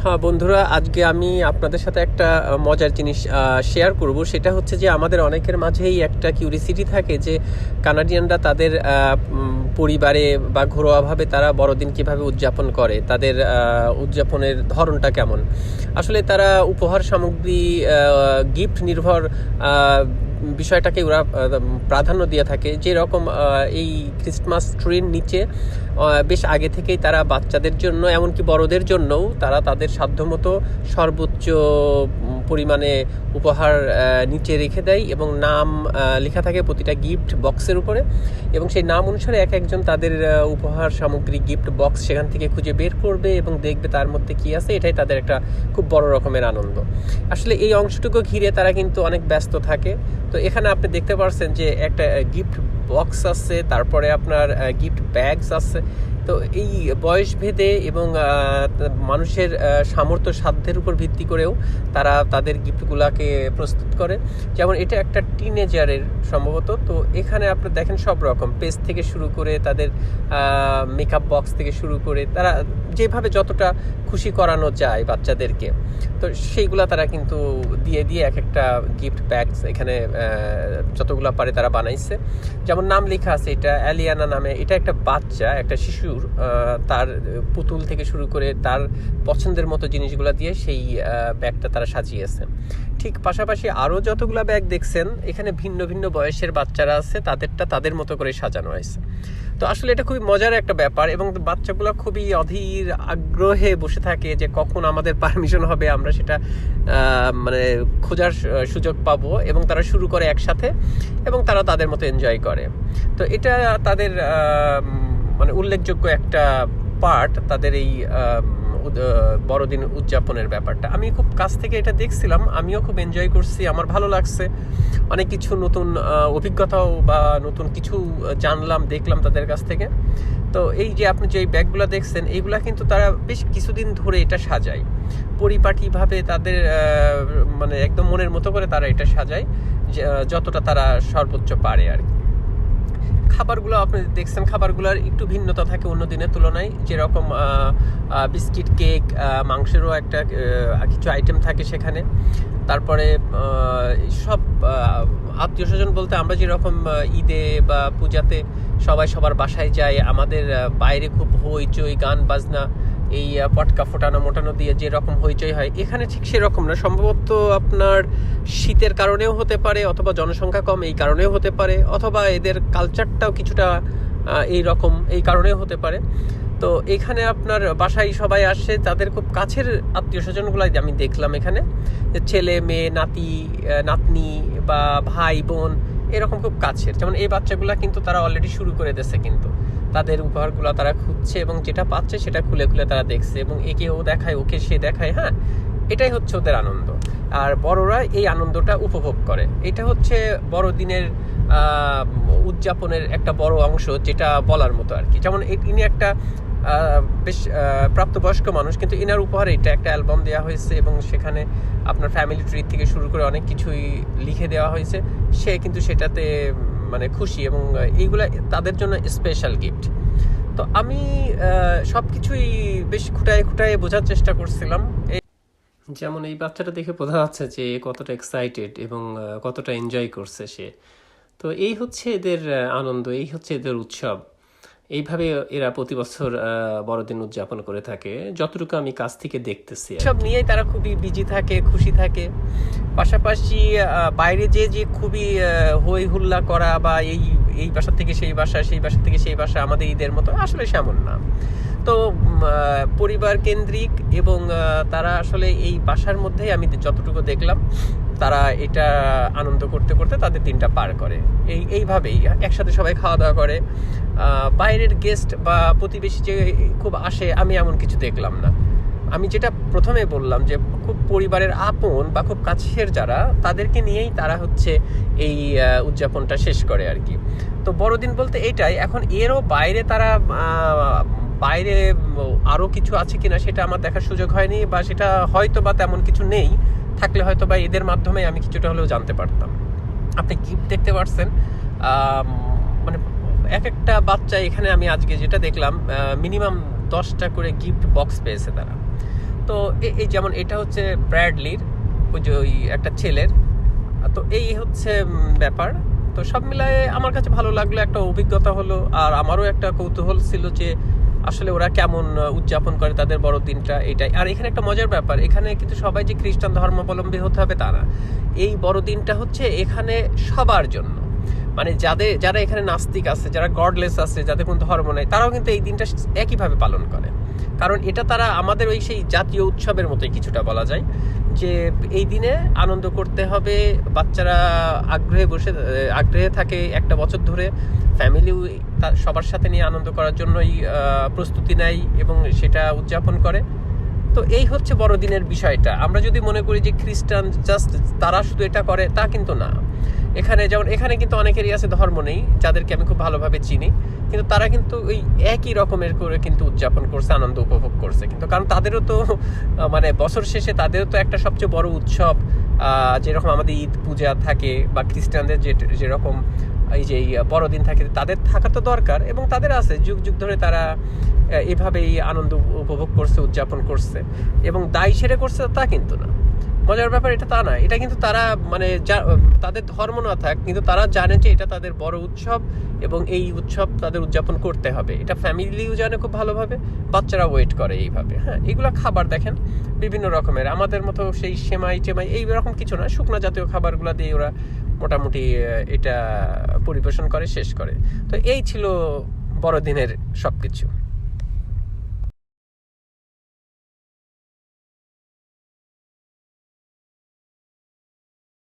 হ্যাঁ বন্ধুরা, আজকে আমি আপনাদের সাথে একটা মজার জিনিস শেয়ার করব। সেটা হচ্ছে যে আমাদের অনেকের মাঝেই একটা কিউরিসিটি থাকে যে কানাডিয়ানরা তাদের পরিবারে বা ঘরোয়াভাবে তারা বড়দিন কিভাবে উদযাপন করে, তাদের উদযাপনের ধরনটা কেমন। আসলে তারা উপহার সামগ্রী, গিফট নির্ভর বিষয়টাকে ওরা প্রাধান্য দিয়ে থাকে। যেরকম এই ক্রিসমাস ট্রির নিচে বেশ আগে থেকেই তারা বাচ্চাদের জন্য, এমনকি বড়দের জন্যও তারা তাদের সাধ্যমতো সর্বোচ্চ পরিমাণে উপহার নিচে রেখে দেয় এবং নাম লেখা থাকে প্রতিটা গিফট বক্সের উপরে, এবং সেই নাম অনুসারে এক একজন তাদের উপহার সামগ্রী গিফট বক্স সেখান থেকে খুঁজে বের করবে এবং দেখবে তার মধ্যে কী আছে। এটাই তাদের একটা খুব বড় রকমের আনন্দ। আসলে এই অংশটুকু ঘিরে তারা কিন্তু অনেক ব্যস্ত থাকে। তো এখানে আপনি দেখতে পাচ্ছেন যে একটা গিফট বক্স আছে, তারপরে আপনার গিফট ব্যাগস আছে। তো এই বয়স ভেদে এবং মানুষের সামর্থ্য সাধ্যের উপর ভিত্তি করেও তারা তাদের গিফটগুলোকে প্রস্তুত করে। যেমন এটা একটা টিনেজারের সম্ভবত। তো এখানে আপনি দেখেন সব রকম পেজ থেকে শুরু করে তাদের মেকআপ বক্স থেকে শুরু করে তারা যেভাবে যতটা খুশি করানো যায় বাচ্চাদেরকে, তো সেইগুলা তারা কিন্তু দিয়ে দিয়ে এক একটা গিফট ব্যাগস এখানে যতগুলো পারে তারা বানাইছে। যেমন নাম লেখা আছে, এটা অ্যালিয়ানা নামে। এটা একটা বাচ্চা, একটা শিশুর তার পুতুল থেকে শুরু করে তার পছন্দের মতো জিনিসগুলো দিয়ে সেই ব্যাগটা তারা সাজিয়েছে। ঠিক পাশাপাশি আরও যতগুলো ব্যাগ দেখছেন এখানে ভিন্ন ভিন্ন বয়সের বাচ্চারা আছে, তাদেরটা তাদের মতো করে সাজানো হয়েছে। তো আসলে এটা খুবই মজার একটা ব্যাপার এবং বাচ্চাগুলো খুবই অধীর আগ্রহে বসে থাকে যে কখন আমাদের পারমিশন হবে, আমরা সেটা মানে খোঁজার সুযোগ পাবো, এবং তারা শুরু করে একসাথে এবং তারা তাদের মতো এনজয় করে। তো এটা তাদের মানে উল্লেখযোগ্য একটা পার্ট তাদের এই বড়দিন উদযাপনের ব্যাপারটা। আমি খুব কাছ থেকে এটা দেখছিলাম, আমিও খুব এনজয় করছি, আমার ভালো লাগছে। অনেক কিছু নতুন অভিজ্ঞতাও বা নতুন কিছু জানলাম, দেখলাম তাদের কাছ থেকে। তো এই যে আপনি যে ব্যাগগুলো দেখছেন এইগুলা কিন্তু তারা বেশ কিছুদিন ধরে এটা সাজায় পরিপাটিভাবে, তাদের মানে একদম মনের মতো করে তারা এটা সাজায় যতটা তারা সর্বোচ্চ পারে আর কি। খাবারগুলো আপনি দেখছেন, খাবারগুলোর একটু ভিন্নতা থাকে অন্য দিনের তুলনায়। যেরকম বিস্কিট, কেক, মাংসেরও একটা কিছু আইটেম থাকে সেখানে। তারপরে সব আত্মীয় স্বজন বলতে আমরা যেরকম ঈদে বা পূজাতে সবাই সবার বাসায় যায়, আমাদের বাইরে খুব হইচই, গান বাজনা, এই পটকা ফোটানো মোটানো দিয়ে যেরকম হইচই হয়, এখানে ঠিক সেরকম না। সম্ভবত আপনার শীতের কারণেও হতে পারে, অথবা জনসংখ্যা কম এই কারণেও হতে পারে, অথবা এদের কালচারটাও কিছুটা এইরকম এই কারণেও হতে পারে। তো এখানে আপনার বাসায় সবাই আসে, তাদের খুব কাছের আত্মীয় স্বজনগুলাই আমি দেখলাম এখানে, ছেলে মেয়ে, নাতি নাতনি বা ভাই বোন, এরকম খুব কাছের। যেমন এই বাচ্চাগুলা কিন্তু তারা অলরেডি শুরু করে দিয়েছে, কিন্তু তাদের উপহারগুলো তারা খুঁজছে এবং যেটা পাচ্ছে সেটা খুলে খুলে তারা দেখছে এবং একে ও দেখায়, ওকে সে দেখায়। হ্যাঁ, এটাই হচ্ছে ওদের আনন্দ। আর বড়রা এই আনন্দটা উপভোগ করে। এটা হচ্ছে বড়দিনের উদযাপনের একটা বড় অংশ, যেটা বলার মতো আর কি। যেমন ইনি একটা বেশ প্রাপ্তবয়স্ক মানুষ, কিন্তু ইনার উপহারে এটা একটা অ্যালবাম দেওয়া হয়েছে এবং সেখানে আপনার ফ্যামিলি ট্রি থেকে শুরু করে অনেক কিছুই লিখে দেওয়া হয়েছে। সে কিন্তু সেটাতে মানে খুশি এবং এইগুলা তাদের জন্য স্পেশাল গিফট। তো আমি সব কিছুই বেশ খুঁটায় খুঁটায় বোঝার চেষ্টা করছিলাম। যেমন এই বাচ্চাটা দেখে বোঝা যাচ্ছে যে কতটা এক্সাইটেড এবং কতটা এনজয় করছে সে। তো এই হচ্ছে এদের আনন্দ, এই হচ্ছে এদের উৎসব। এইভাবে এরা প্রতি বছর বড়দিন উদযাপন করে থাকে, যতটুকু আমি কাছ থেকে দেখতেছি। সব নিয়েই তারা খুবই বিজি থাকে, খুশি থাকে। পাশাপাশি বাইরে যে খুবই হই হুল্লা করা বা এই বাসা থেকে সেই বাসা, সেই বাসা থেকে সেই বাসা আমাদের ঈদের মতো, আসলে সেমন না। তো পরিবার কেন্দ্রিক এবং তারা আসলে এই বাসার মধ্যেই আমি যতটুকু দেখলাম তারা এটা আনন্দ করতে করতে তাদের দিনটা পার করে। এইভাবেই একসাথে সবাই খাওয়া দাওয়া করে। বাইরের গেস্ট বা প্রতিবেশী যে খুব আসে, আমি এমন কিছু দেখলাম না। আমি যেটা প্রথমে বললাম যে খুব পরিবারের আপন বা খুব কাছের যারা, তাদেরকে নিয়েই তারা হচ্ছে এই উদযাপনটা শেষ করে আর কি। তো বড়দিন বলতে এইটাই। এখন এরও বাইরে তারা বাইরে আরও কিছু আছে কিনা সেটা আমার দেখার সুযোগ হয়নি, বা সেটা হয়তো বা তেমন কিছু নেই। থাকলে হয়তো বা এদের মাধ্যমে আমি কিছুটা হলেও জানতে পারতাম। আপনি গিফট দেখতে পারছেন, মানে এক একটা বাচ্চা এখানে আমি আজকে যেটা দেখলাম মিনিমাম 10টা করে গিফট বক্স পেয়েছে তারা। তো এই যেমন এটা হচ্ছে ব্র্যাডলির ওই একটা ছেলের, তো এই হচ্ছে ব্যাপার। তো সব মিলায়ে আমার কাছে ভালো লাগলো, একটা অভিজ্ঞতা হলো, আর আমারও একটা কৌতূহল ছিল যে আসলে ওরা কেমন উদযাপন করে তাদের বড়দিনটা, এটাই। আর এখানে একটা মজার ব্যাপার, এখানে কিন্তু সবাই যে খ্রিস্টান ধর্মাবলম্বী হতে হবে তা না। এই বড়দিনটা হচ্ছে এখানে সবার জন্য, মানে যারা এখানে নাস্তিক আছে, যারা গডলেস আছে, যাদের কোনো ধর্ম নেই, তারাও কিন্তু এই দিনটা একইভাবে পালন করে। কারণ এটা তারা আমাদের ওই সেই জাতীয় উৎসবের মতোই কিছুটা বলা যায়, যে এই দিনে আনন্দ করতে হবে। বাচ্চারা আগ্রহে থাকে একটা বছর ধরে, ফ্যামিলিও সবার সাথে নিয়ে আনন্দ করার জন্যই প্রস্তুতি নেয় এবং সেটা উদযাপন করে। তো এই হচ্ছে বড়দিনের বিষয়টা। আমরা যদি মনে করি যে খ্রিস্টান জাস্ট তারা শুধু এটা করে, তা কিন্তু না। এখানে কিন্তু অনেকেরই আছে ধর্ম নেই, যাদেরকে আমি খুব ভালোভাবে চিনি, কিন্তু তারা কিন্তু ওই একই রকমের করে কিন্তু উদযাপন করছে, আনন্দ উপভোগ করছে। কিন্তু কারণ তাদেরও তো মানে বছর শেষে তাদেরও তো একটা সবচেয়ে বড় উৎসব, যেরকম আমাদের ঈদ পূজা থাকে বা খ্রিস্টানদের যেরকম এই যে বড়দিন থাকে, তাদের থাকা তো দরকার, এবং তাদের আছে যুগ যুগ ধরে তারা এভাবেই আনন্দ উপভোগ করছে, উদযাপন করছে, এবং দায় সেরে করছে তা কিন্তু না। মজার ব্যাপার এটা তা না, এটা কিন্তু তারা মানে তাদের ধর্ম না থাক, কিন্তু তারা জানে যে এটা তাদের বড় উৎসব এবং এই উৎসব তাদের উদযাপন করতে হবে। এটা ফ্যামিলিও জানে খুব ভালোভাবে, বাচ্চারা ওয়েট করে এইভাবে। হ্যাঁ, এগুলো খাবার দেখেন বিভিন্ন রকমের, আমাদের মতো সেই সেমাই টেমাই এই রকম কিছু না, শুকনো জাতীয় খাবারগুলো দিয়ে ওরা মোটামুটি এটা পরিবেশন করে, শেষ করে। তো এই ছিল বড়দিনের সবকিছু।